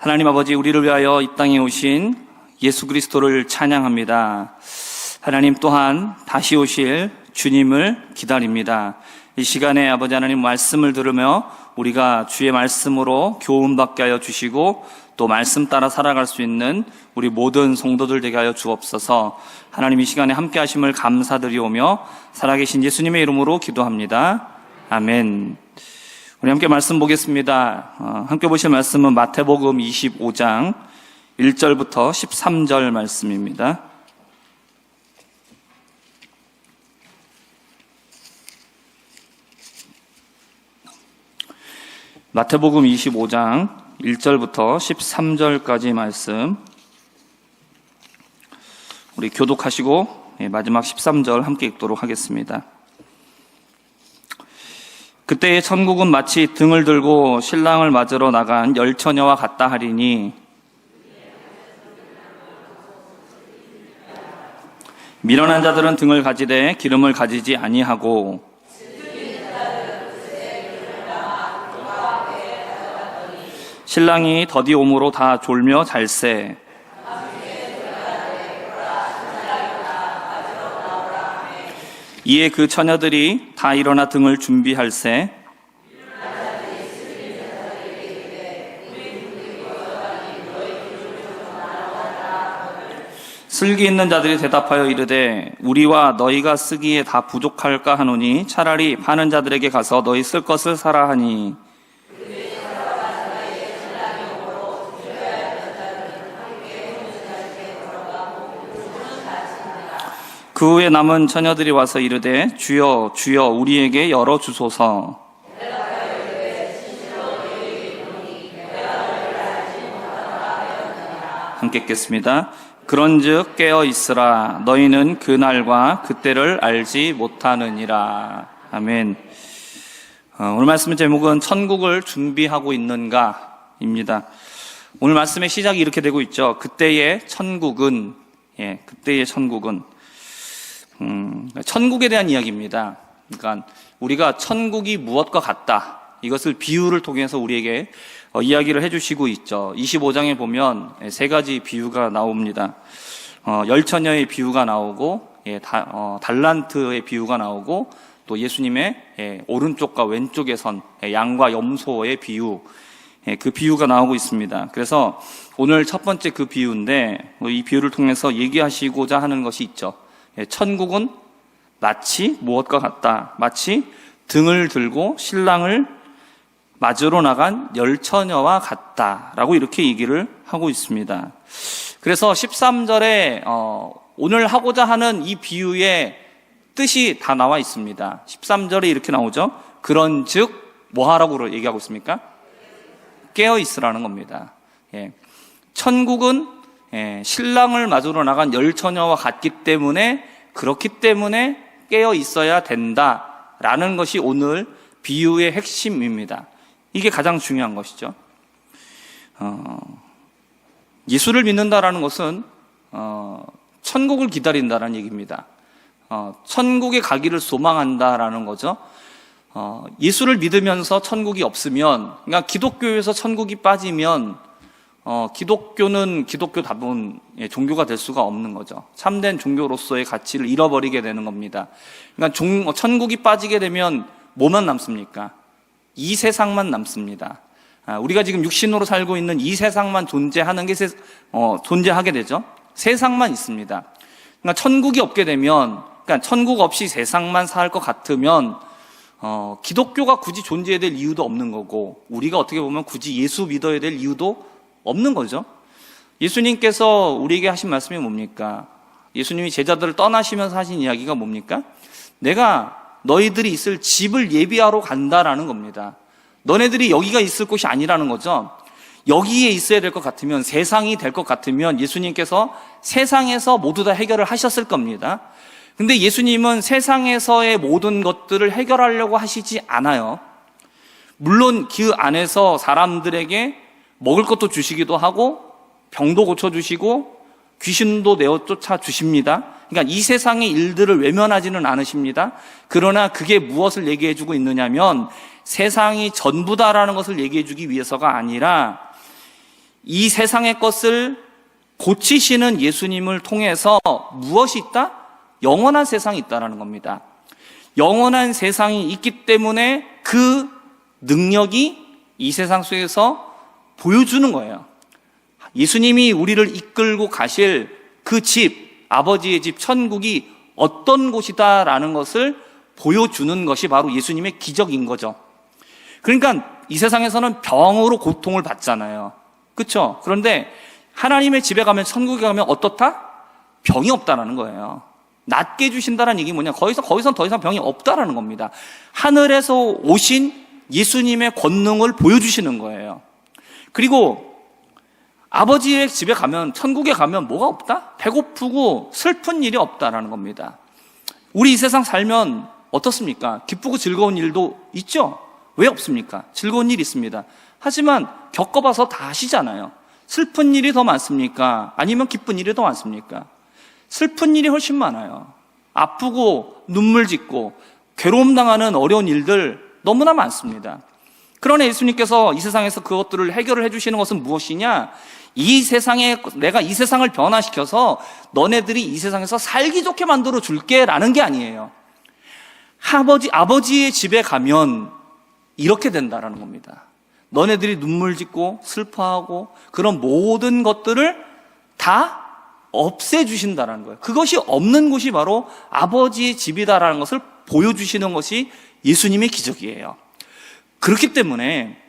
하나님 아버지, 우리를 위하여 이 땅에 오신 예수 그리스도를 찬양합니다. 하나님 또한 다시 오실 주님을 기다립니다. 이 시간에 아버지 하나님 말씀을 들으며 우리가 주의 말씀으로 교훈받게 하여 주시고 또 말씀 따라 살아갈 수 있는 우리 모든 성도들 되게 하여 주옵소서. 하나님 이 시간에 함께 하심을 감사드리오며 살아계신 예수님의 이름으로 기도합니다. 아멘. 우리 함께 말씀 보겠습니다. 함께 보실 말씀은 마태복음 25장 1절부터 13절 말씀입니다. 마태복음 25장 1절부터 13절까지 말씀, 우리 교독하시고 마지막 13절 함께 읽도록 하겠습니다. 그때의 천국은 마치 등을 들고 신랑을 맞으러 나간 열처녀와 같다 하리니, 미련한 자들은 등을 가지되 기름을 가지지 아니하고 신랑이 더디 오므로 다 졸며 잘세. 이에 그 처녀들이 다 일어나 등을 준비할세. 슬기 있는 자들이 대답하여 이르되 우리와 너희가 쓰기에 다 부족할까 하노니 차라리 파는 자들에게 가서 너희 쓸 것을 사라 하니, 그 후에 남은 처녀들이 와서 이르되 주여 주여 우리에게 열어주소서. 함께 읽겠습니다. 그런즉 깨어 있으라. 너희는 그날과 그때를 알지 못하느니라. 아멘. 오늘 말씀의 제목은 천국을 준비하고 있는가입니다. 오늘 말씀의 시작이 이렇게 되고 있죠. 그때의 천국은, 그때의 천국은 천국에 대한 이야기입니다. 그러니까 우리가 천국이 무엇과 같다, 이것을 비유를 통해서 우리에게 이야기를 해주시고 있죠. 25장에 보면 세 가지 비유가 나옵니다. 열처녀의 비유가 나오고, 달란트의 비유가 나오고, 또 예수님의 오른쪽과 왼쪽에 선 양과 염소의 비유, 그 비유가 나오고 있습니다. 그래서 오늘 첫 번째 그 비유인데, 이 비유를 통해서 얘기하시고자 하는 것이 있죠. 천국은 마치 무엇과 같다, 마치 등을 들고 신랑을 맞으러 나간 열처녀와 같다라고 이렇게 얘기를 하고 있습니다. 그래서 13절에 오늘 하고자 하는 이 비유의 뜻이 다 나와 있습니다. 13절에 이렇게 나오죠. 그런즉 뭐 하라고 얘기하고 있습니까? 깨어 있으라는 겁니다. 천국은 신랑을 맞으러 나간 열처녀와 같기 때문에, 그렇기 때문에 깨어 있어야 된다라는 것이 오늘 비유의 핵심입니다. 이게 가장 중요한 것이죠. 예수를 믿는다라는 것은 천국을 기다린다라는 얘기입니다. 천국에 가기를 소망한다라는 거죠. 예수를 믿으면서 천국이 없으면, 그러니까 기독교에서 천국이 빠지면 기독교는 기독교다운 종교가 될 수가 없는 거죠. 참된 종교로서의 가치를 잃어버리게 되는 겁니다. 그러니까 천국이 빠지게 되면 뭐만 남습니까? 이 세상만 남습니다. 우리가 지금 육신으로 살고 있는 이 세상만 존재하게 되죠. 세상만 있습니다. 그러니까 천국이 없게 되면, 그러니까 천국 없이 세상만 살 것 같으면 기독교가 굳이 존재해야 될 이유도 없는 거고, 우리가 어떻게 보면 굳이 예수 믿어야 될 이유도 없는 거죠. 예수님께서 우리에게 하신 말씀이 뭡니까? 예수님이 제자들을 떠나시면서 하신 이야기가 뭡니까? 내가 너희들이 있을 집을 예비하러 간다라는 겁니다. 너네들이 여기가 있을 곳이 아니라는 거죠. 여기에 있어야 될 것 같으면, 세상이 될 것 같으면 예수님께서 세상에서 모두 다 해결을 하셨을 겁니다. 근데 예수님은 세상에서의 모든 것들을 해결하려고 하시지 않아요. 물론 그 안에서 사람들에게 먹을 것도 주시기도 하고, 병도 고쳐주시고, 귀신도 내어 쫓아 주십니다. 그러니까 이 세상의 일들을 외면하지는 않으십니다. 그러나 그게 무엇을 얘기해주고 있느냐면 세상이 전부다라는 것을 얘기해주기 위해서가 아니라 이 세상의 것을 고치시는 예수님을 통해서 무엇이 있다? 영원한 세상이 있다는 겁니다. 영원한 세상이 있기 때문에 그 능력이 이 세상 속에서 보여주는 거예요. 예수님이 우리를 이끌고 가실 그 집, 아버지의 집, 천국이 어떤 곳이다라는 것을 보여주는 것이 바로 예수님의 기적인 거죠. 그러니까 이 세상에서는 병으로 고통을 받잖아요. 그렇죠? 그런데 하나님의 집에 가면, 천국에 가면 어떻다? 병이 없다라는 거예요. 낫게 해주신다는 얘기 뭐냐? 거기선 더 이상 병이 없다라는 겁니다. 하늘에서 오신 예수님의 권능을 보여주시는 거예요. 그리고 아버지의 집에 가면, 천국에 가면 뭐가 없다? 배고프고 슬픈 일이 없다라는 겁니다. 우리 이 세상 살면 어떻습니까? 기쁘고 즐거운 일도 있죠? 왜 없습니까? 즐거운 일이 있습니다. 하지만 겪어봐서 다 아시잖아요. 슬픈 일이 더 많습니까? 아니면 기쁜 일이 더 많습니까? 슬픈 일이 훨씬 많아요. 아프고 눈물 짓고 괴로움 당하는 어려운 일들 너무나 많습니다. 그러나 예수님께서 이 세상에서 그것들을 해결을 해주시는 것은 무엇이냐? 내가 이 세상을 변화시켜서 너네들이 이 세상에서 살기 좋게 만들어 줄게 라는 게 아니에요. 아버지의 집에 가면 이렇게 된다라는 겁니다. 너네들이 눈물 짓고 슬퍼하고 그런 모든 것들을 다 없애주신다는 거예요. 그것이 없는 곳이 바로 아버지의 집이다라는 것을 보여주시는 것이 예수님의 기적이에요. 그렇기 때문에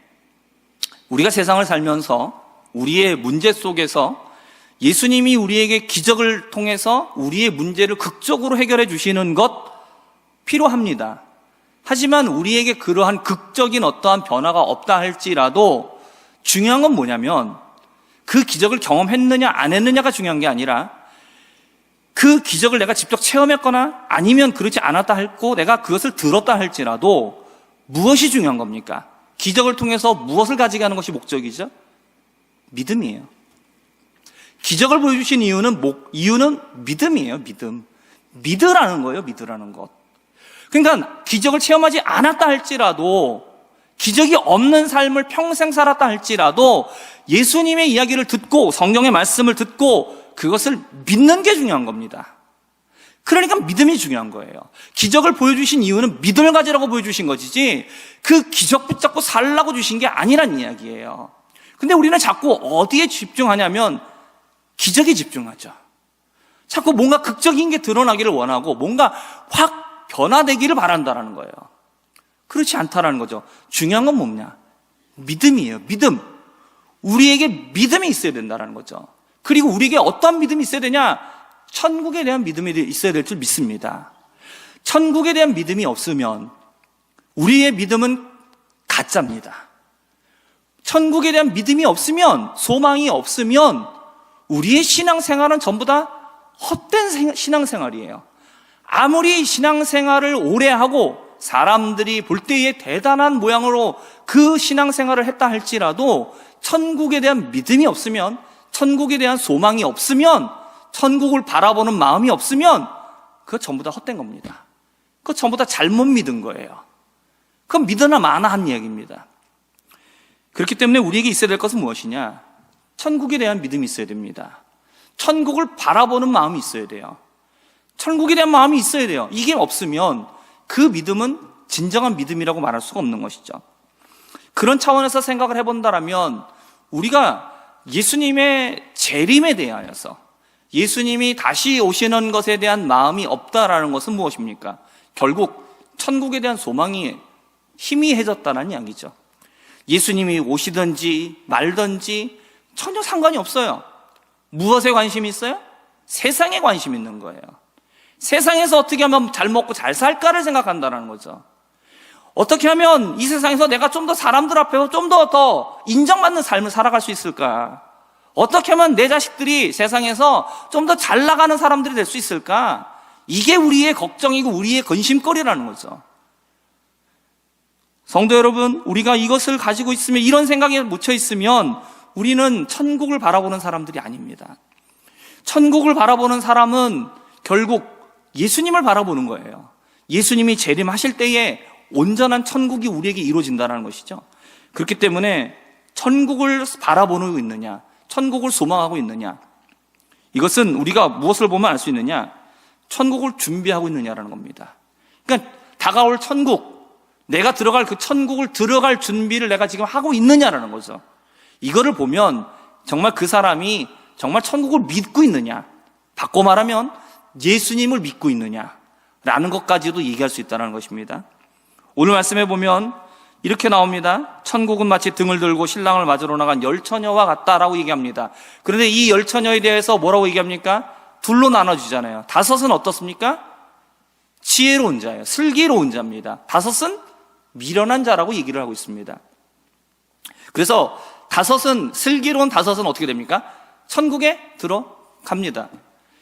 우리가 세상을 살면서 우리의 문제 속에서 예수님이 우리에게 기적을 통해서 우리의 문제를 극적으로 해결해 주시는 것 필요합니다. 하지만 우리에게 그러한 극적인 어떠한 변화가 없다 할지라도 중요한 건 뭐냐면 그 기적을 경험했느냐 안 했느냐가 중요한 게 아니라 그 기적을 내가 직접 체험했거나 아니면 그렇지 않았다 할고 내가 그것을 들었다 할지라도 무엇이 중요한 겁니까? 기적을 통해서 무엇을 가지게 하는 것이 목적이죠? 믿음이에요. 기적을 보여주신 이유는 믿음이에요. 믿으라는 거예요. 믿으라는 것. 그러니까 기적을 체험하지 않았다 할지라도 기적이 없는 삶을 평생 살았다 할지라도 예수님의 이야기를 듣고 성경의 말씀을 듣고 그것을 믿는 게 중요한 겁니다. 그러니까 믿음이 중요한 거예요. 기적을 보여주신 이유는 믿음을 가지라고 보여주신 것이지 그 기적 붙잡고 살라고 주신 게 아니란 이야기예요. 근데 우리는 자꾸 어디에 집중하냐면 기적에 집중하죠. 자꾸 뭔가 극적인 게 드러나기를 원하고 뭔가 확 변화되기를 바란다라는 거예요. 그렇지 않다라는 거죠. 중요한 건 뭐냐? 믿음이에요. 믿음. 우리에게 믿음이 있어야 된다는 거죠. 그리고 우리에게 어떤 믿음이 있어야 되냐? 천국에 대한 믿음이 있어야 될 줄 믿습니다. 천국에 대한 믿음이 없으면 우리의 믿음은 가짜입니다. 천국에 대한 믿음이 없으면, 소망이 없으면 우리의 신앙생활은 전부 다 헛된 신앙생활이에요. 아무리 신앙생활을 오래 하고 사람들이 볼 때에 대단한 모양으로 그 신앙생활을 했다 할지라도 천국에 대한 믿음이 없으면, 천국에 대한 소망이 없으면, 천국을 바라보는 마음이 없으면 그거 전부 다 헛된 겁니다. 그거 전부 다 잘못 믿은 거예요. 그건 믿으나 마나 한 이야기입니다. 그렇기 때문에 우리에게 있어야 될 것은 무엇이냐? 천국에 대한 믿음이 있어야 됩니다. 천국을 바라보는 마음이 있어야 돼요. 천국에 대한 마음이 있어야 돼요. 이게 없으면 그 믿음은 진정한 믿음이라고 말할 수가 없는 것이죠. 그런 차원에서 생각을 해본다면 우리가 예수님의 재림에 대하여서 예수님이 다시 오시는 것에 대한 마음이 없다라는 것은 무엇입니까? 결국 천국에 대한 소망이 희미해졌다는 이야기죠. 예수님이 오시든지 말든지 전혀 상관이 없어요. 무엇에 관심이 있어요? 세상에 관심이 있는 거예요. 세상에서 어떻게 하면 잘 먹고 잘 살까를 생각한다는 거죠. 어떻게 하면 이 세상에서 내가 좀 더 사람들 앞에서 좀 더 인정받는 삶을 살아갈 수 있을까? 어떻게 하면 내 자식들이 세상에서 좀 더 잘 나가는 사람들이 될 수 있을까? 이게 우리의 걱정이고 우리의 근심거리라는 거죠. 성도 여러분, 우리가 이것을 가지고 있으면, 이런 생각에 묻혀 있으면 우리는 천국을 바라보는 사람들이 아닙니다. 천국을 바라보는 사람은 결국 예수님을 바라보는 거예요. 예수님이 재림하실 때에 온전한 천국이 우리에게 이루어진다는 것이죠. 그렇기 때문에 천국을 바라보고 있느냐, 천국을 소망하고 있느냐, 이것은 우리가 무엇을 보면 알 수 있느냐, 천국을 준비하고 있느냐라는 겁니다. 그러니까 다가올 천국, 내가 들어갈 그 천국을 들어갈 준비를 내가 지금 하고 있느냐라는 거죠. 이거를 보면 정말 그 사람이 정말 천국을 믿고 있느냐, 바꿔 말하면 예수님을 믿고 있느냐라는 것까지도 얘기할 수 있다는 것입니다. 오늘 말씀해 보면 이렇게 나옵니다. 천국은 마치 등을 들고 신랑을 맞으러 나간 열처녀와 같다라고 얘기합니다. 그런데 이 열처녀에 대해서 뭐라고 얘기합니까? 둘로 나눠지잖아요. 다섯은 어떻습니까? 지혜로운 자예요. 슬기로운 자입니다. 다섯은 미련한 자라고 얘기를 하고 있습니다. 그래서 다섯은, 슬기로운 다섯은 어떻게 됩니까? 천국에 들어갑니다.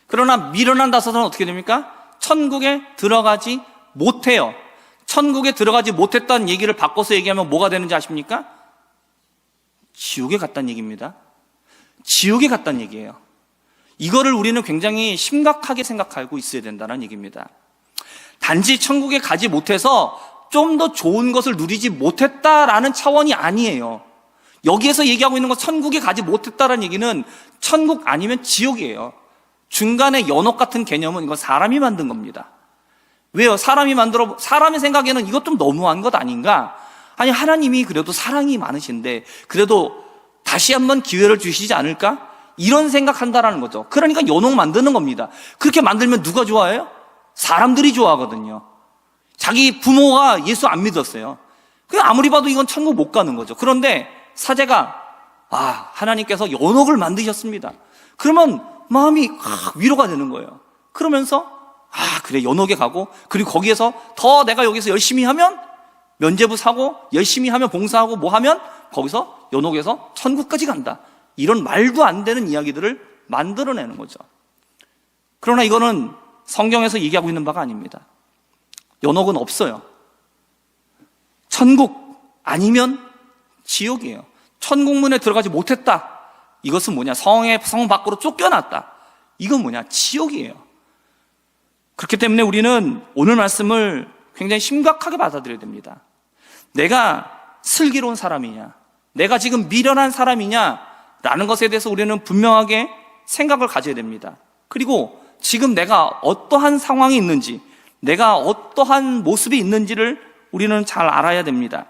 그러나 미련한 다섯은 어떻게 됩니까? 천국에 들어가지 못해요. 천국에 들어가지 못했다는 얘기를 바꿔서 얘기하면 뭐가 되는지 아십니까? 지옥에 갔다는 얘기입니다. 지옥에 갔다는 얘기예요. 이거를 우리는 굉장히 심각하게 생각하고 있어야 된다는 얘기입니다. 단지 천국에 가지 못해서 좀 더 좋은 것을 누리지 못했다라는 차원이 아니에요. 여기에서 얘기하고 있는 건 천국에 가지 못했다라는 얘기는 천국 아니면 지옥이에요. 중간에 연옥 같은 개념은 이건 사람이 만든 겁니다. 왜요? 사람의 생각에는 이것 좀 너무한 것 아닌가? 아니, 하나님이 그래도 사랑이 많으신데 그래도 다시 한번 기회를 주시지 않을까? 이런 생각한다라는 거죠. 그러니까 연옥 만드는 겁니다. 그렇게 만들면 누가 좋아해요? 사람들이 좋아하거든요. 자기 부모가 예수 안 믿었어요. 아무리 봐도 이건 천국 못 가는 거죠. 그런데 사제가 하나님께서 연옥을 만드셨습니다. 그러면 마음이 위로가 되는 거예요. 그러면서 그래, 연옥에 가고, 그리고 거기에서 더 내가 여기서 열심히 하면 면죄부 사고, 열심히 하면 봉사하고 뭐 하면 거기서 연옥에서 천국까지 간다. 이런 말도 안 되는 이야기들을 만들어내는 거죠. 그러나 이거는 성경에서 얘기하고 있는 바가 아닙니다. 연옥은 없어요. 천국 아니면 지옥이에요. 천국문에 들어가지 못했다. 이것은 뭐냐? 성 밖으로 쫓겨났다. 이건 뭐냐? 지옥이에요. 그렇기 때문에 우리는 오늘 말씀을 굉장히 심각하게 받아들여야 됩니다. 내가 슬기로운 사람이냐, 내가 지금 미련한 사람이냐 라는 것에 대해서 우리는 분명하게 생각을 가져야 됩니다. 그리고 지금 내가 어떠한 상황이 있는지, 내가 어떠한 모습이 있는지를 우리는 잘 알아야 됩니다.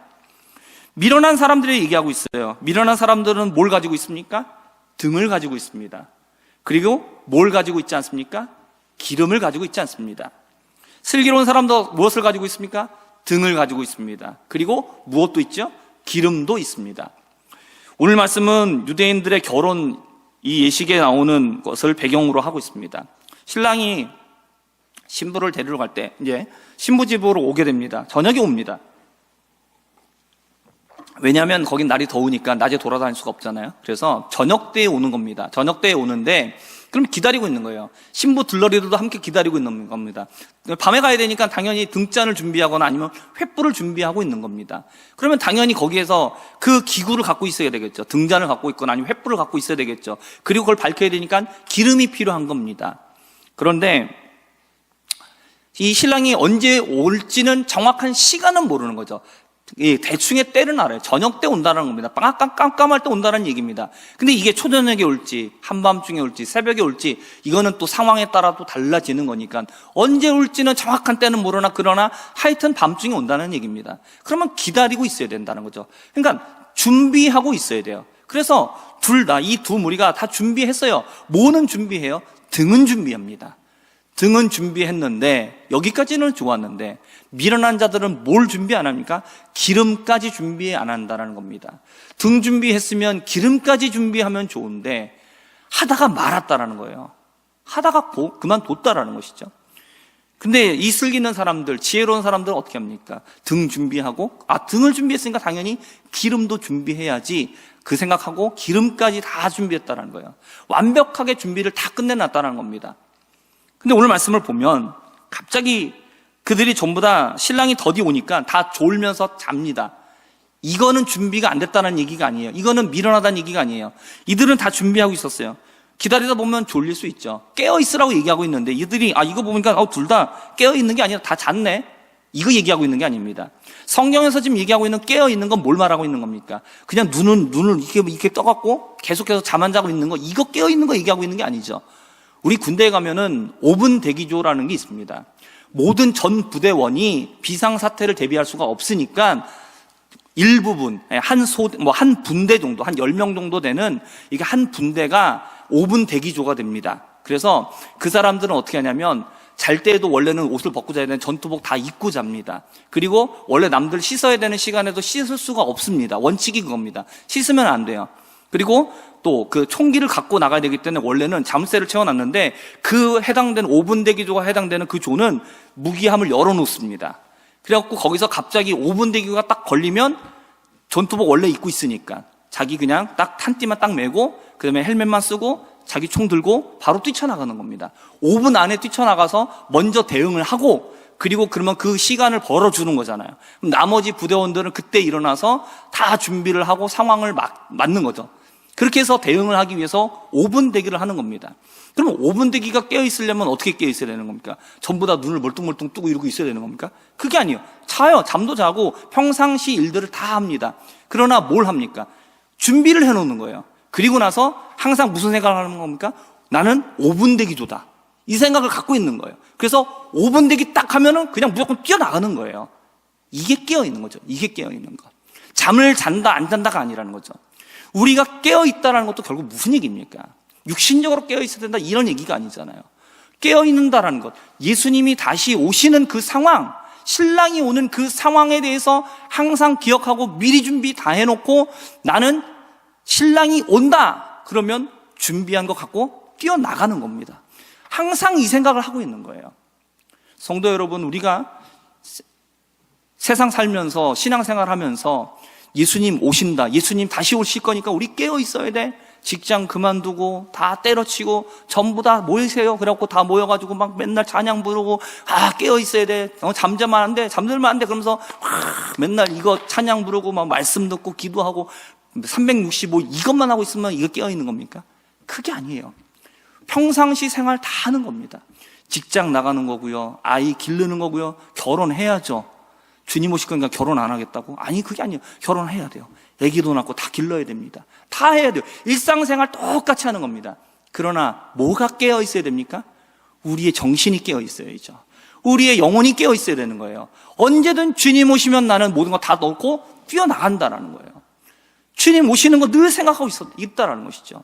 미련한 사람들이 얘기하고 있어요. 미련한 사람들은 뭘 가지고 있습니까? 등을 가지고 있습니다. 그리고 뭘 가지고 있지 않습니까? 기름을 가지고 있지 않습니다. 슬기로운 사람도 무엇을 가지고 있습니까? 등을 가지고 있습니다. 그리고 무엇도 있죠? 기름도 있습니다. 오늘 말씀은 유대인들의 결혼, 이 예식에 나오는 것을 배경으로 하고 있습니다. 신랑이 신부를 데리러 갈 때 이제 신부 집으로 오게 됩니다. 저녁에 옵니다. 왜냐하면 거긴 날이 더우니까 낮에 돌아다닐 수가 없잖아요. 그래서 저녁 때에 오는 겁니다. 저녁 때에 오는데 그럼 기다리고 있는 거예요. 신부 들러리들도 함께 기다리고 있는 겁니다. 밤에 가야 되니까 당연히 등잔을 준비하거나 아니면 횃불을 준비하고 있는 겁니다. 그러면 당연히 거기에서 그 기구를 갖고 있어야 되겠죠. 등잔을 갖고 있거나 아니면 횃불을 갖고 있어야 되겠죠. 그리고 그걸 밝혀야 되니까 기름이 필요한 겁니다. 그런데 이 신랑이 언제 올지는 정확한 시간은 모르는 거죠. 대충의 때는 알아요. 저녁 때 온다는 겁니다. 깜깜할 때 온다는 얘기입니다. 근데 이게 초저녁에 올지, 한밤중에 올지, 새벽에 올지, 이거는 또 상황에 따라 또 달라지는 거니까 언제 올지는 정확한 때는 모르나 그러나 하여튼 밤중에 온다는 얘기입니다. 그러면 기다리고 있어야 된다는 거죠. 그러니까 준비하고 있어야 돼요. 그래서 이 두 무리가 다 준비했어요. 뭐는 준비해요? 등은 준비합니다. 등은 준비했는데 여기까지는 좋았는데 미련한 자들은 뭘 준비 안 합니까? 기름까지 준비 안 한다는 겁니다. 등 준비했으면 기름까지 준비하면 좋은데 하다가 말았다라는 거예요. 하다가 그만뒀다라는 것이죠. 근데 이 슬기는 사람들, 지혜로운 사람들은 어떻게 합니까? 등 준비하고 등을 준비했으니까 당연히 기름도 준비해야지 그 생각하고 기름까지 다 준비했다라는 거예요. 완벽하게 준비를 다 끝내놨다는 겁니다. 근데 오늘 말씀을 보면 갑자기 그들이 전부 다 신랑이 더디 오니까 다 졸면서 잡니다. 이거는 준비가 안 됐다는 얘기가 아니에요. 이거는 미련하다는 얘기가 아니에요. 이들은 다 준비하고 있었어요. 기다리다 보면 졸릴 수 있죠. 깨어있으라고 얘기하고 있는데 이들이 이거 보니까 둘 다 깨어있는 게 아니라 다 잤네. 이거 얘기하고 있는 게 아닙니다. 성경에서 지금 얘기하고 있는 깨어있는 건 뭘 말하고 있는 겁니까? 그냥 눈을 이렇게 떠갖고 계속해서 잠 안 자고 있는 거, 이거 깨어있는 거 얘기하고 있는 게 아니죠. 우리 군대에 가면은 5분 대기조라는 게 있습니다. 모든 전 부대원이 비상사태를 대비할 수가 없으니까 일부분, 한 분대 정도, 한 10명 정도 되는 이게 한 분대가 5분 대기조가 됩니다. 그래서 그 사람들은 어떻게 하냐면 잘 때에도 원래는 옷을 벗고 자야 되는 전투복 다 입고 잡니다. 그리고 원래 남들 씻어야 되는 시간에도 씻을 수가 없습니다. 원칙이 그겁니다. 씻으면 안 돼요. 그리고 또 그 총기를 갖고 나가야 되기 때문에 원래는 잠새를 채워놨는데 그 해당되는 5분 대기조가 해당되는 그 조는 무기함을 열어놓습니다. 그래갖고 거기서 갑자기 5분 대기가 딱 걸리면 전투복 원래 입고 있으니까 자기 그냥 딱 한 띠만 딱 메고 그 다음에 헬멧만 쓰고 자기 총 들고 바로 뛰쳐나가는 겁니다. 5분 안에 뛰쳐나가서 먼저 대응을 하고 그리고 그러면 그 시간을 벌어주는 거잖아요. 그럼 나머지 부대원들은 그때 일어나서 다 준비를 하고 상황을 맞는 거죠. 그렇게 해서 대응을 하기 위해서 5분 대기를 하는 겁니다. 그럼 5분 대기가 깨어있으려면 어떻게 깨어있어야 되는 겁니까? 전부 다 눈을 멀뚱멀뚱 뜨고 이러고 있어야 되는 겁니까? 그게 아니에요. 자요. 잠도 자고 평상시 일들을 다 합니다. 그러나 뭘 합니까? 준비를 해놓는 거예요. 그리고 나서 항상 무슨 생각을 하는 겁니까? 나는 5분 대기조다. 이 생각을 갖고 있는 거예요. 그래서 5분 대기 딱 하면은 그냥 무조건 뛰어나가는 거예요. 이게 깨어있는 거죠. 이게 깨어있는 거. 잠을 잔다 안 잔다가 아니라는 거죠. 우리가 깨어있다라는 것도 결국 무슨 얘기입니까? 육신적으로 깨어있어야 된다 이런 얘기가 아니잖아요. 깨어있는다라는 것, 예수님이 다시 오시는 그 상황, 신랑이 오는 그 상황에 대해서 항상 기억하고 미리 준비 다 해놓고 나는 신랑이 온다 그러면 준비한 거 갖고 뛰어나가는 겁니다. 항상 이 생각을 하고 있는 거예요. 성도 여러분, 우리가 세상 살면서 신앙생활 하면서 예수님 오신다, 예수님 다시 오실 거니까 우리 깨어 있어야 돼. 직장 그만두고 다 때려치고 전부 다 모이세요. 그래갖고 다 모여가지고 막 맨날 찬양 부르고 깨어 있어야 돼. 잠들면 안 돼. 잠들면 안 돼. 그러면서 맨날 이거 찬양 부르고 막 말씀 듣고 기도하고 365 이것만 하고 있으면 이거 깨어 있는 겁니까? 그게 아니에요. 평상시 생활 다 하는 겁니다. 직장 나가는 거고요. 아이 기르는 거고요. 결혼해야죠. 주님 오실 거니까 결혼 안 하겠다고? 아니, 그게 아니에요. 결혼해야 돼요. 애기도 낳고 다 길러야 됩니다. 다 해야 돼요. 일상생활 똑같이 하는 겁니다. 그러나 뭐가 깨어 있어야 됩니까? 우리의 정신이 깨어 있어야죠. 우리의 영혼이 깨어 있어야 되는 거예요. 언제든 주님 오시면 나는 모든 거 다 넣고 뛰어나간다라는 거예요. 주님 오시는 거 늘 생각하고 있다라는 것이죠.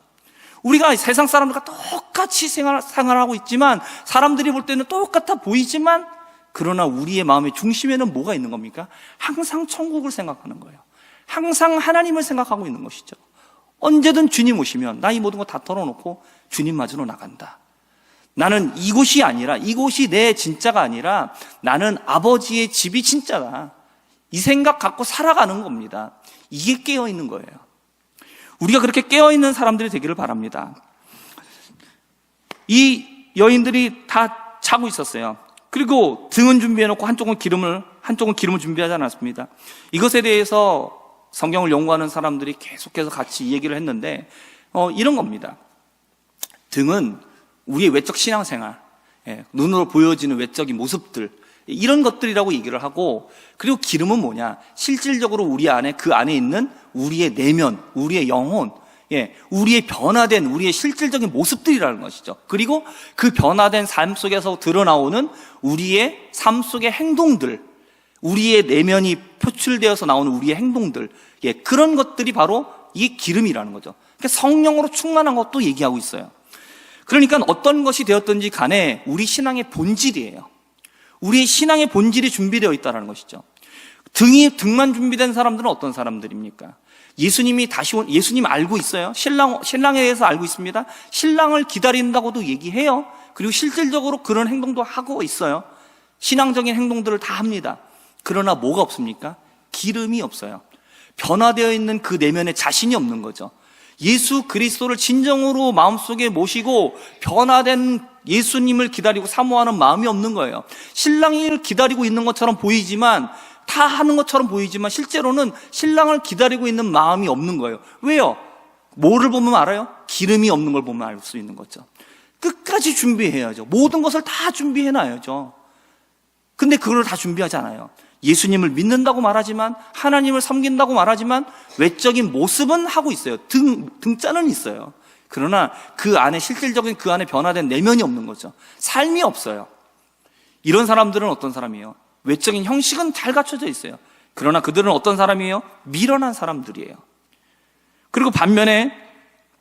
우리가 세상 사람들과 똑같이 생활하고 있지만 사람들이 볼 때는 똑같아 보이지만 그러나 우리의 마음의 중심에는 뭐가 있는 겁니까? 항상 천국을 생각하는 거예요. 항상 하나님을 생각하고 있는 것이죠. 언제든 주님 오시면 나 이 모든 거 다 털어놓고 주님 맞으러 나간다. 나는 이곳이 아니라, 이곳이 내 진짜가 아니라 나는 아버지의 집이 진짜다. 이 생각 갖고 살아가는 겁니다. 이게 깨어있는 거예요. 우리가 그렇게 깨어있는 사람들이 되기를 바랍니다. 이 여인들이 다 자고 있었어요. 그리고 등은 준비해놓고 한쪽은 기름을 준비하지 않았습니다. 이것에 대해서 성경을 연구하는 사람들이 계속해서 같이 얘기를 했는데 이런 겁니다. 등은 우리의 외적 신앙생활, 눈으로 보여지는 외적인 모습들, 이런 것들이라고 얘기를 하고, 그리고 기름은 뭐냐? 실질적으로 우리 안에, 그 안에 있는 우리의 내면, 우리의 영혼, 우리의 변화된 우리의 실질적인 모습들이라는 것이죠. 그리고 그 변화된 삶 속에서 드러나오는 우리의 삶 속의 행동들, 우리의 내면이 표출되어서 나오는 우리의 행동들, 그런 것들이 바로 이게 기름이라는 거죠. 그러니까 성령으로 충만한 것도 얘기하고 있어요. 그러니까 어떤 것이 되었든지 간에 우리 신앙의 본질이에요. 우리의 신앙의 본질이 준비되어 있다는 것이죠. 등만 준비된 사람들은 어떤 사람들입니까? 예수님이 예수님 알고 있어요. 신랑에 대해서 알고 있습니다. 신랑을 기다린다고도 얘기해요. 그리고 실질적으로 그런 행동도 하고 있어요. 신앙적인 행동들을 다 합니다. 그러나 뭐가 없습니까? 기름이 없어요. 변화되어 있는 그 내면에 자신이 없는 거죠. 예수 그리스도를 진정으로 마음속에 모시고 변화된 예수님을 기다리고 사모하는 마음이 없는 거예요. 신랑을 기다리고 있는 것처럼 보이지만, 다 하는 것처럼 보이지만 실제로는 신랑을 기다리고 있는 마음이 없는 거예요. 왜요? 뭐를 보면 알아요? 기름이 없는 걸 보면 알 수 있는 거죠. 끝까지 준비해야죠. 모든 것을 다 준비해놔야죠. 근데 그걸 다 준비하지 않아요. 예수님을 믿는다고 말하지만, 하나님을 섬긴다고 말하지만 외적인 모습은 하고 있어요. 등자는 있어요. 그러나 그 안에 실질적인 그 안에 변화된 내면이 없는 거죠. 삶이 없어요. 이런 사람들은 어떤 사람이에요? 외적인 형식은 잘 갖춰져 있어요. 그러나 그들은 어떤 사람이에요? 미련한 사람들이에요. 그리고 반면에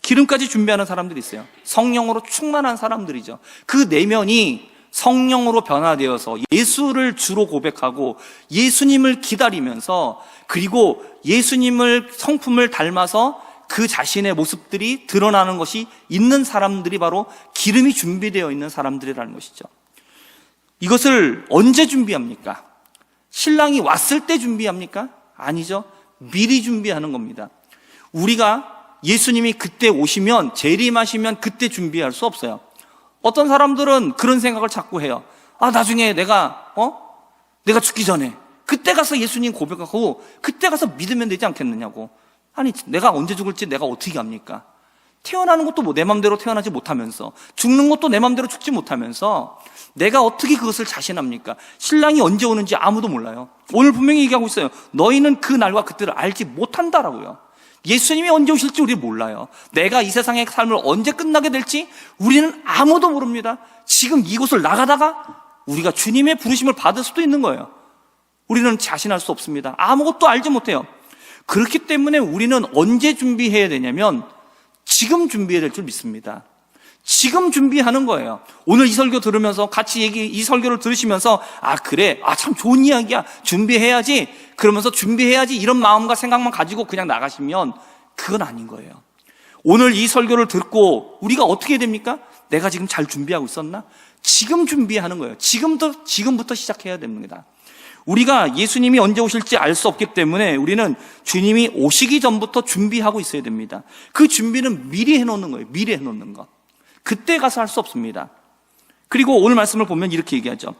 기름까지 준비하는 사람들이 있어요. 성령으로 충만한 사람들이죠. 그 내면이 성령으로 변화되어서 예수를 주로 고백하고 예수님을 기다리면서, 그리고 예수님을 성품을 닮아서 그 자신의 모습들이 드러나는 것이 있는 사람들이 바로 기름이 준비되어 있는 사람들이라는 것이죠. 이것을 언제 준비합니까? 신랑이 왔을 때 준비합니까? 아니죠. 미리 준비하는 겁니다. 우리가 예수님이 그때 오시면, 재림하시면 그때 준비할 수 없어요. 어떤 사람들은 그런 생각을 자꾸 해요. 나중에 내가 죽기 전에 그때 가서 예수님 고백하고 그때 가서 믿으면 되지 않겠느냐고. 아니, 내가 언제 죽을지 내가 어떻게 압니까? 태어나는 것도 내 맘대로 태어나지 못하면서, 죽는 것도 내 맘대로 죽지 못하면서 내가 어떻게 그것을 자신합니까? 신랑이 언제 오는지 아무도 몰라요. 오늘 분명히 얘기하고 있어요. 너희는 그 날과 그때를 알지 못한다라고요. 예수님이 언제 오실지 우리 몰라요. 내가 이 세상의 삶을 언제 끝나게 될지 우리는 아무도 모릅니다. 지금 이곳을 나가다가 우리가 주님의 부르심을 받을 수도 있는 거예요. 우리는 자신할 수 없습니다. 아무것도 알지 못해요. 그렇기 때문에 우리는 언제 준비해야 되냐면 지금 준비해야 될 줄 믿습니다. 지금 준비하는 거예요. 오늘 이 설교 들으면서 같이 이 설교를 들으시면서 그래, 참 좋은 이야기야, 준비해야지, 그러면서 준비해야지 이런 마음과 생각만 가지고 그냥 나가시면 그건 아닌 거예요. 오늘 이 설교를 듣고 우리가 어떻게 해야 됩니까? 내가 지금 잘 준비하고 있었나? 지금 준비하는 거예요. 지금부터 시작해야 됩니다. 우리가 예수님이 언제 오실지 알 수 없기 때문에 우리는 주님이 오시기 전부터 준비하고 있어야 됩니다. 그 준비는 미리 해놓는 거예요. 미리 해놓는 거. 그때 가서 할 수 없습니다. 그리고 오늘 말씀을 보면 이렇게 얘기하죠.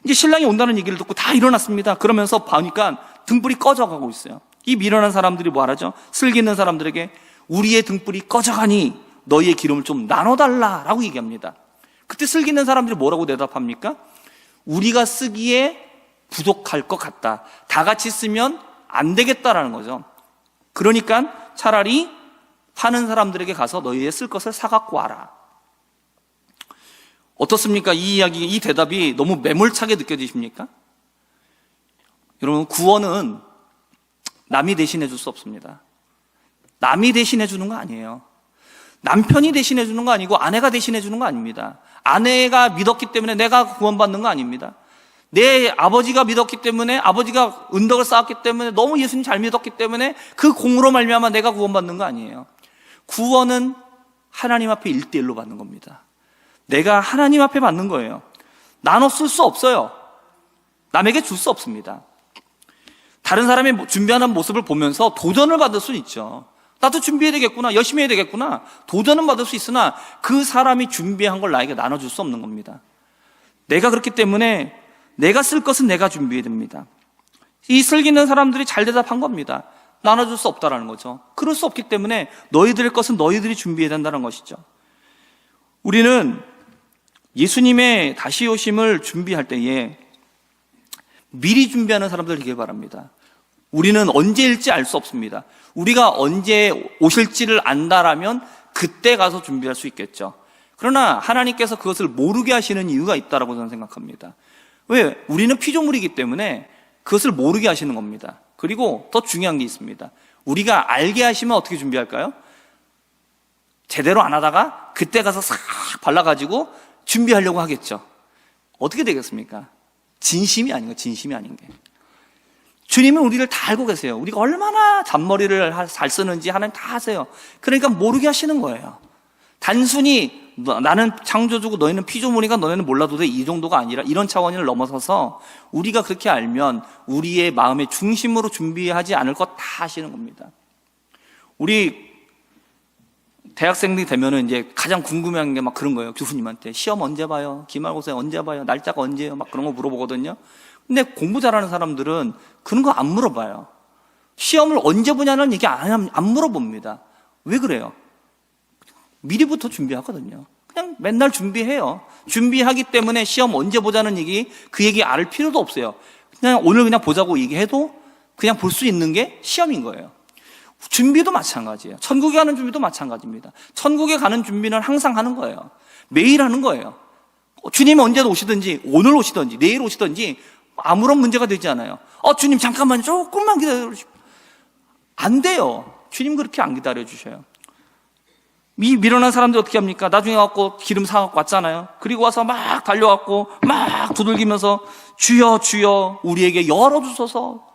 이제 신랑이 온다는 얘기를 듣고 다 일어났습니다. 그러면서 보니까 등불이 꺼져가고 있어요. 이 미련한 사람들이 뭐 하죠? 슬기 있는 사람들에게 우리의 등불이 꺼져가니 너희의 기름을 좀 나눠달라라고 얘기합니다. 그때 슬기 있는 사람들이 뭐라고 대답합니까? 우리가 쓰기에 부족할 것 같다. 다 같이 쓰면 안 되겠다라는 거죠. 그러니까 차라리 파는 사람들에게 가서 너희의 쓸 것을 사갖고 와라. 어떻습니까? 이 이야기, 이 대답이 너무 매몰차게 느껴지십니까? 여러분, 구원은 남이 대신해 줄 수 없습니다. 남이 대신해 주는 거 아니에요. 남편이 대신해 주는 거 아니고 아내가 대신해 주는 거 아닙니다. 아내가 믿었기 때문에 내가 구원받는 거 아닙니다. 내 아버지가 믿었기 때문에, 아버지가 은덕을 쌓았기 때문에, 너무 예수님 잘 믿었기 때문에 그 공으로 말미암아 내가 구원받는 거 아니에요. 구원은 하나님 앞에 1대1로 받는 겁니다. 내가 하나님 앞에 받는 거예요. 나눠 쓸 수 없어요. 남에게 줄 수 없습니다. 다른 사람이 준비하는 모습을 보면서 도전을 받을 수는 있죠. 나도 준비해야 되겠구나, 열심히 해야 되겠구나, 도전은 받을 수 있으나 그 사람이 준비한 걸 나에게 나눠줄 수 없는 겁니다. 내가 그렇기 때문에 내가 쓸 것은 내가 준비해야 됩니다. 이 슬기 있는 사람들이 잘 대답한 겁니다. 나눠줄 수 없다라는 거죠. 그럴 수 없기 때문에 너희들의 것은 너희들이 준비해야 된다는 것이죠. 우리는 예수님의 다시 오심을 준비할 때에 미리 준비하는 사람들 되길 바랍니다. 우리는 언제일지 알 수 없습니다. 우리가 언제 오실지를 안다라면 그때 가서 준비할 수 있겠죠. 그러나 하나님께서 그것을 모르게 하시는 이유가 있다라고 저는 생각합니다. 왜? 우리는 피조물이기 때문에 그것을 모르게 하시는 겁니다. 그리고 더 중요한 게 있습니다. 우리가 알게 하시면 어떻게 준비할까요? 제대로 안 하다가 그때 가서 싹 발라가지고 준비하려고 하겠죠. 어떻게 되겠습니까? 진심이 아닌 거, 진심이 아닌 게. 주님은 우리를 다 알고 계세요. 우리가 얼마나 잔머리를 잘 쓰는지 하나님 다 아세요. 그러니까 모르게 하시는 거예요. 단순히 나는 창조주고 너희는 피조물이니까 너희는 몰라도 돼, 이 정도가 아니라 이런 차원을 넘어서서 우리가 그렇게 알면 우리의 마음의 중심으로 준비하지 않을 것 다 하시는 겁니다. 우리 대학생들이 되면은 이제 가장 궁금한 게 막 그런 거예요. 교수님한테 시험 언제 봐요? 기말고사 언제 봐요? 날짜가 언제예요? 막 그런 거 물어보거든요. 근데 공부 잘하는 사람들은 그런 거 안 물어봐요. 시험을 언제 보냐는 얘기 안 물어봅니다. 왜 그래요? 미리부터 준비하거든요. 그냥 맨날 준비해요. 준비하기 때문에 시험 언제 보자는 얘기, 그 얘기 알 필요도 없어요. 그냥 오늘 그냥 보자고 얘기해도 그냥 볼 수 있는 게 시험인 거예요. 준비도 마찬가지예요. 천국에 가는 준비도 마찬가지입니다. 천국에 가는 준비는 항상 하는 거예요. 매일 하는 거예요. 주님이 언제 오시든지, 오늘 오시든지, 내일 오시든지 아무런 문제가 되지 않아요. 주님 잠깐만 조금만 기다려주십시오. 안 돼요. 주님 그렇게 안 기다려주셔요. 미련한 사람들 어떻게 합니까? 나중에 와서 기름 사갖고 왔잖아요. 그리고 와서 막 달려왔고 막 두들기면서 주여 주여 우리에게 열어주소서.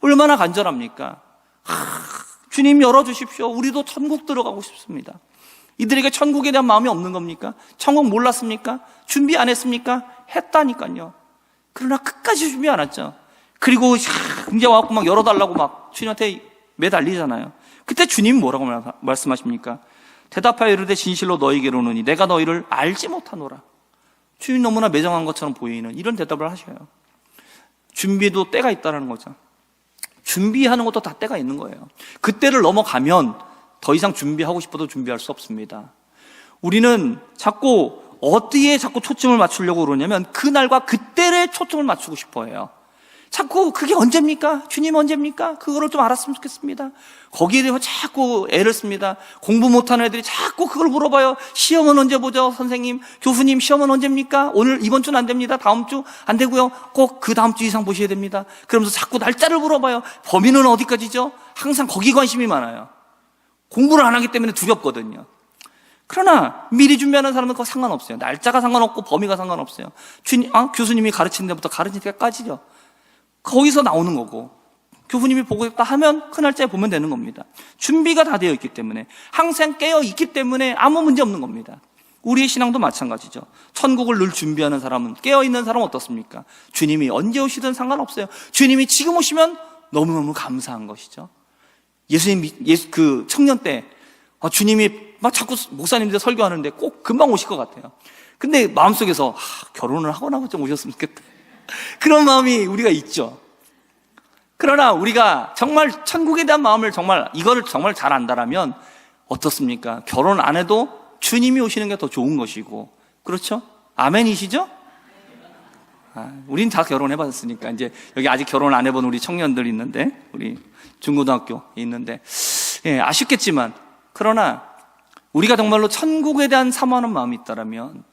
얼마나 간절합니까? 주님 열어주십시오. 우리도 천국 들어가고 싶습니다. 이들에게 천국에 대한 마음이 없는 겁니까? 천국 몰랐습니까? 준비 안 했습니까? 했다니까요. 그러나 끝까지 준비 안 했죠. 그리고 이제 와갖고 막 열어달라고 막 주님한테 매달리잖아요. 그때 주님 뭐라고 말씀하십니까? 대답하여 이르되 진실로 너희에게로 오노니 내가 너희를 알지 못하노라. 주님 너무나 매정한 것처럼 보이는 이런 대답을 하셔요. 준비도 때가 있다는 거죠. 준비하는 것도 다 때가 있는 거예요. 그때를 넘어가면 더 이상 준비하고 싶어도 준비할 수 없습니다. 우리는 자꾸 어디에 자꾸 초점을 맞추려고 그러냐면 그날과 그때에 초점을 맞추고 싶어 해요. 자꾸 그게 언제입니까? 주님 언제입니까? 그거를 좀 알았으면 좋겠습니다. 거기에 대해서 자꾸 애를 씁니다. 공부 못하는 애들이 자꾸 그걸 물어봐요. 시험은 언제 보죠? 선생님, 교수님 시험은 언제입니까? 오늘 이번 주는 안 됩니다. 다음 주 안 되고요. 꼭 그 다음 주 이상 보셔야 됩니다. 그러면서 자꾸 날짜를 물어봐요. 범위는 어디까지죠? 항상 거기 관심이 많아요. 공부를 안 하기 때문에 두렵거든요. 그러나 미리 준비하는 사람은 그거 상관없어요. 날짜가 상관없고 범위가 상관없어요. 교수님이 가르치는 데부터 가르칠 때까지죠. 거기서 나오는 거고 교수님이 보고 있다 하면 그 날짜에 보면 되는 겁니다. 준비가 다 되어 있기 때문에 항상 깨어 있기 때문에 아무 문제 없는 겁니다. 우리의 신앙도 마찬가지죠. 천국을 늘 준비하는 사람은 깨어 있는 사람은 어떻습니까? 주님이 언제 오시든 상관없어요. 주님이 지금 오시면 너무너무 감사한 것이죠. 그 청년 때 주님이 막 자꾸 목사님들 설교하는데 꼭 금방 오실 것 같아요. 근데 마음속에서 결혼을 하거나 좀 오셨으면 좋겠다. 그런 마음이 우리가 있죠. 그러나 우리가 정말 천국에 대한 마음을 이거를 정말 잘 안다라면 어떻습니까? 결혼 안 해도 주님이 오시는 게 더 좋은 것이고, 그렇죠? 아멘이시죠? 우린 다 결혼해봤으니까 이제 여기 아직 결혼 안 해본 우리 청년들 있는데, 우리 중고등학교 있는데, 아쉽겠지만 그러나 우리가 정말로 천국에 대한 사모하는 마음이 있다라면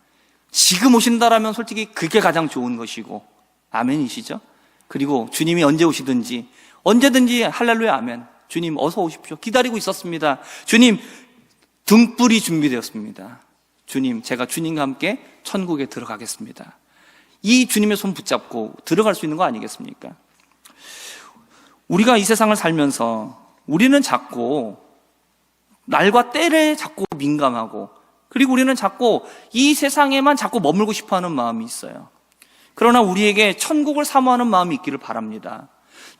지금 오신다라면 솔직히 그게 가장 좋은 것이고, 아멘이시죠? 그리고 주님이 언제 오시든지 언제든지 할렐루야 아멘. 주님 어서 오십시오. 기다리고 있었습니다. 주님 등불이 준비되었습니다. 주님 제가 주님과 함께 천국에 들어가겠습니다. 이 주님의 손 붙잡고 들어갈 수 있는 거 아니겠습니까? 우리가 이 세상을 살면서 우리는 자꾸 날과 때에 자꾸 민감하고, 그리고 우리는 자꾸 이 세상에만 자꾸 머물고 싶어하는 마음이 있어요. 그러나 우리에게 천국을 사모하는 마음이 있기를 바랍니다.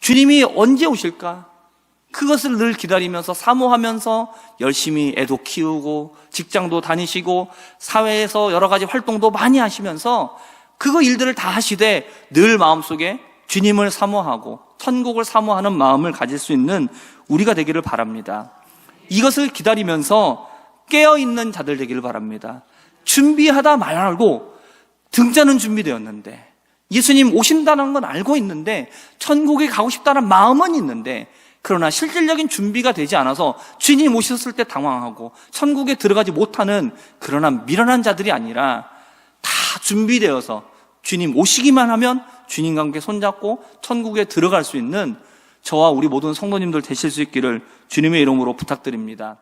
주님이 언제 오실까? 그것을 늘 기다리면서 사모하면서 열심히 애도 키우고 직장도 다니시고 사회에서 여러 가지 활동도 많이 하시면서 그거 일들을 다 하시되 늘 마음속에 주님을 사모하고 천국을 사모하는 마음을 가질 수 있는 우리가 되기를 바랍니다. 이것을 기다리면서 깨어있는 자들 되기를 바랍니다. 준비하다 말고 등자는 준비되었는데, 예수님 오신다는 건 알고 있는데, 천국에 가고 싶다는 마음은 있는데, 그러나 실질적인 준비가 되지 않아서 주님 오셨을 때 당황하고 천국에 들어가지 못하는 그러나 미련한 자들이 아니라 다 준비되어서 주님 오시기만 하면 주님과 함께 손잡고 천국에 들어갈 수 있는 저와 우리 모든 성도님들 되실 수 있기를 주님의 이름으로 부탁드립니다.